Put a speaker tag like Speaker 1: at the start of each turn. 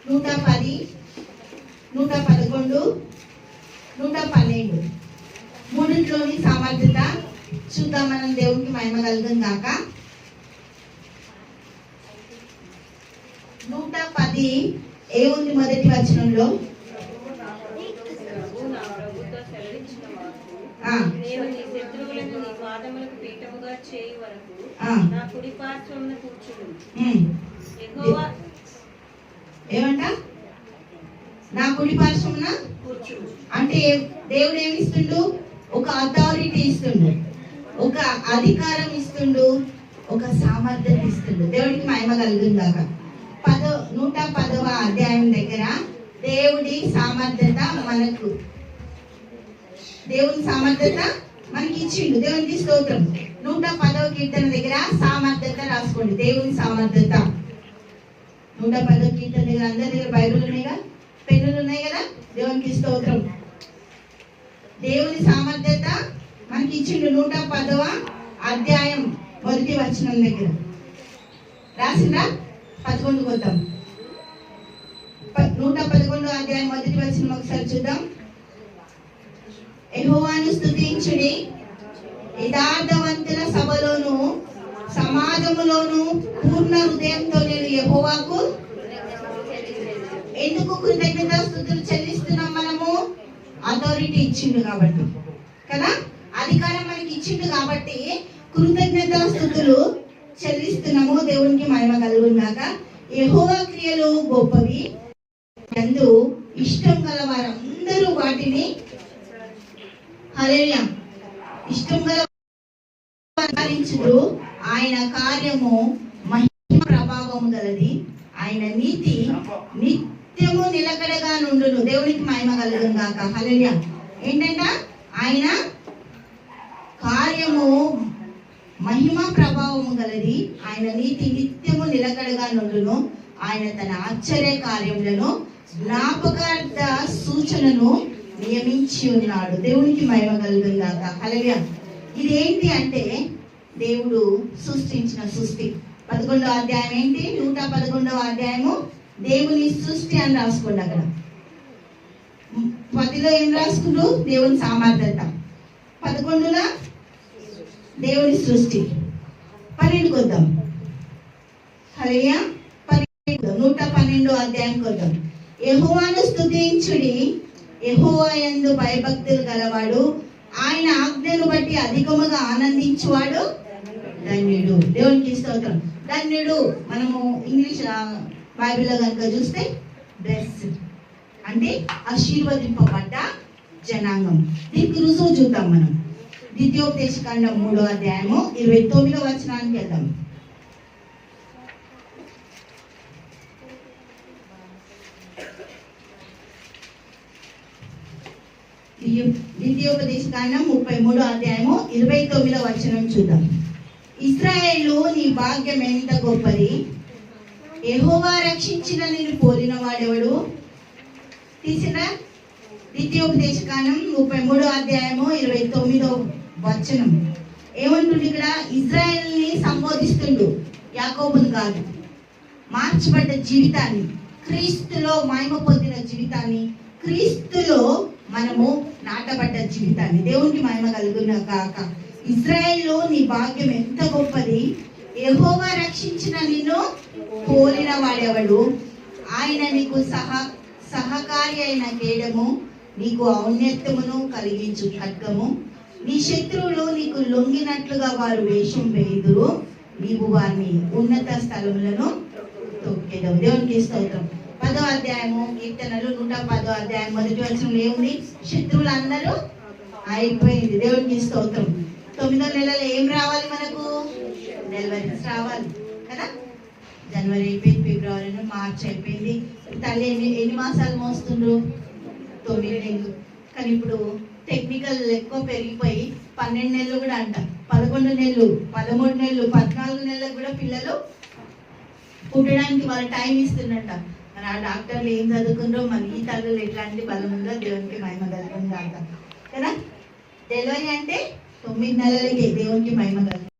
Speaker 1: 110, 111, 112 మూడింట్లోని సామర్థ్యత చూద్దాం మనం. దేవునికి మహిమ కలుగును గాక. 110 ఏముంది మొదటి వచనంలో? ఏమంట? నా కుడి పార్శ్వమున కూర్చుండు అంటే దేవుడు ఏమి ఇస్తుండు? ఒక అథారిటీ ఇస్తుండు, ఒక అధికారం ఇస్తుండు, ఒక సామర్థ్యత ఇస్తుండు. దేవుడికి మహిమ కలుగును గాక. 110వ అధ్యాయం దగ్గర దేవుడి సామర్థ్యత మనకు, దేవుని సామర్థ్యత మనకి ఇచ్చిండు. దేవునికి స్తోత్రం. 110వ కీర్తన దగ్గర సామర్థ్యత రాసుకోండి. దేవుని సామర్థ్యత. 110వ కీర్తన దగ్గర అందరి దగ్గర బైబిల్ ఉన్నాయిగా, పెన్నులు ఉన్నాయి కదా. దేవునికి స్తోత్రం. దేవుని సామర్థ్యత మనకి ఇచ్చిండు. 110వ అధ్యాయం మొదటి వచనం దగ్గర రాసిందా? 11 కొద్దాం. 111వ అధ్యాయం మొదటి వచనం ఒకసారి చూద్దాం. యెహోవాను స్తుతించుడి, యథార్థవంతుల సభలోను సమాజములోను పూర్ణ హృదయంతో నేను యెహోవాకు ఎందుకు కృతజ్ఞతాస్తుతులు చెల్లిస్తున్నాం? మనము అథారిటీ ఇచ్చిండు కాబట్టి కదా, అధికారం మనకి ఇచ్చిండు కాబట్టి కృతజ్ఞతాస్తుతులు చెల్లిస్తున్నాము. దేవునికి మహిమ కలుగును గాక. యెహోవా క్రియలు గొప్పవి, యందు ఇష్టం గల వారందరూ వాటిని హల్లెలూయా ఇష్టం గల ఆయన కార్యము మహిమ ప్రభావము గలది, ఆయన నీతి నిత్యము నిలకడగా నుండును. దేవునికి మహిమ కలుగును గాక. హల్లెలూయా. ఏంటంట? ఆయన కార్యము మహిమ ప్రభావము గలది, ఆయన నీతి నిత్యము నిలకడగా నుండును. ఆయన తన ఆశ్చర్య కార్యములను జ్ఞాపకార్థ సూచనను నియమించి ఉన్నాడు. దేవునికి మహిమ కలుగును గాక. హల్లెలూయా. ఇదేంటి అంటే దేవుడు సృష్టించిన సృష్టి. 11వ అధ్యాయం ఏంటి? 111వ అధ్యాయము దేవుని సృష్టి అని రాసుకోండి. అక్కడ 10లో ఏం రాసుకుంటూ? దేవుని సామర్థ్యత. 11లో దేవుని సృష్టి. 12 కొద్దాం. హల్లెలూయా. 112వ అధ్యాయం కొద్దాం. యెహోవాను స్తుతించుడి, యెహోవా యందు భయభక్తులు గలవాడు, ఆయన ఆజ్ఞను బట్టి అధికముగా ఆనందించువాడు ధన్యుడు. దేవునికి స్తోత్రం. ధన్యుడు మనము ఇంగ్లీష్ బైబిల్లో కనుక చూస్తే బ్లెస్డ్ అంటే ఆశీర్వదింపబడ్డ జనాంగం. దీనికి రుజువు చూద్దాం మనం. ద్వితీయోపదేశకాండం 3వ అధ్యాయము 29వ వచనానికి వెళ్దాం. ద్వితీయోపదేశకాండం 33వ అధ్యాయము 29వ వచనం చూద్దాం. ఇశ్రాయేలు నీ భాగ్యం ఎంత గొప్పది, యెహోవా రక్షించిన నిన్ను పోలిన వాడెవడు? తీసిన ద్వితీయోపదేశకాండం 33వ అధ్యాయము 29వ వచనం ఏమంటుండు? ఇక్కడ ఇజ్రాయేల్ని సంబోధిస్తుండు, యాకోబుని కాదు. మార్చబడ్డ జీవితాన్ని, క్రీస్తులో మహిమ పొందిన జీవితాన్ని, క్రీస్తులో మనము నాటబడ్డ జీవితాన్ని. దేవునికి మహిమ కలుగును గాక. ఇశ్రాయేలు నీ భాగ్యం ఎంత గొప్పది, యెహోవా రక్షించిన నిన్ను పోలిన వాడెవడు? ఆయన నీకు సహకారి అయిన కేడము, నీకు ఔన్నత్యమును కలిగించు ఖడ్గము. నీ శత్రువులు నీకు లొంగినట్లుగా వారు వేషం వేయుదురు, నీవు వారిని ఉన్నత స్థలములను తొక్కెదవు. దేవునికి స్తోత్రం. 10వ అధ్యాయము కీర్తనలు 110వ అధ్యాయం మొదటి వచనంలో ఏముంది? శత్రువులందరూ అయిపోయింది. దేవునికి స్తోత్రం. 9వ నెలలో ఏం రావాలి మనకు? డెలివరీస్ రావాలి కదా. జనవరి అయిపోయింది, ఫిబ్రవరి, మార్చ్ అయిపోయింది. తల్లి ఎన్ని మాసాలు మోస్తుండ్రు? 9 నెలలు. కానీ ఇప్పుడు టెక్నికల్ ఎక్కువ పెరిగిపోయి 12 నెలలు కూడా అంట, 11 నెలలు, 13 నెలలు, 14 నెలలకు కూడా పిల్లలు పుట్టడానికి వాళ్ళు టైం ఇస్తుందంట. మరి ఆ డాక్టర్లు ఏం చదువుకుంటారో, మరి ఈ తల్లులు ఎట్లాంటి బలం ఉందో దేవునికి మహిమ కలుగును గాక కదా. డెలివరీ అంటే 9 నెలలకి దేవునికి మహిమ కలుగుతుంది.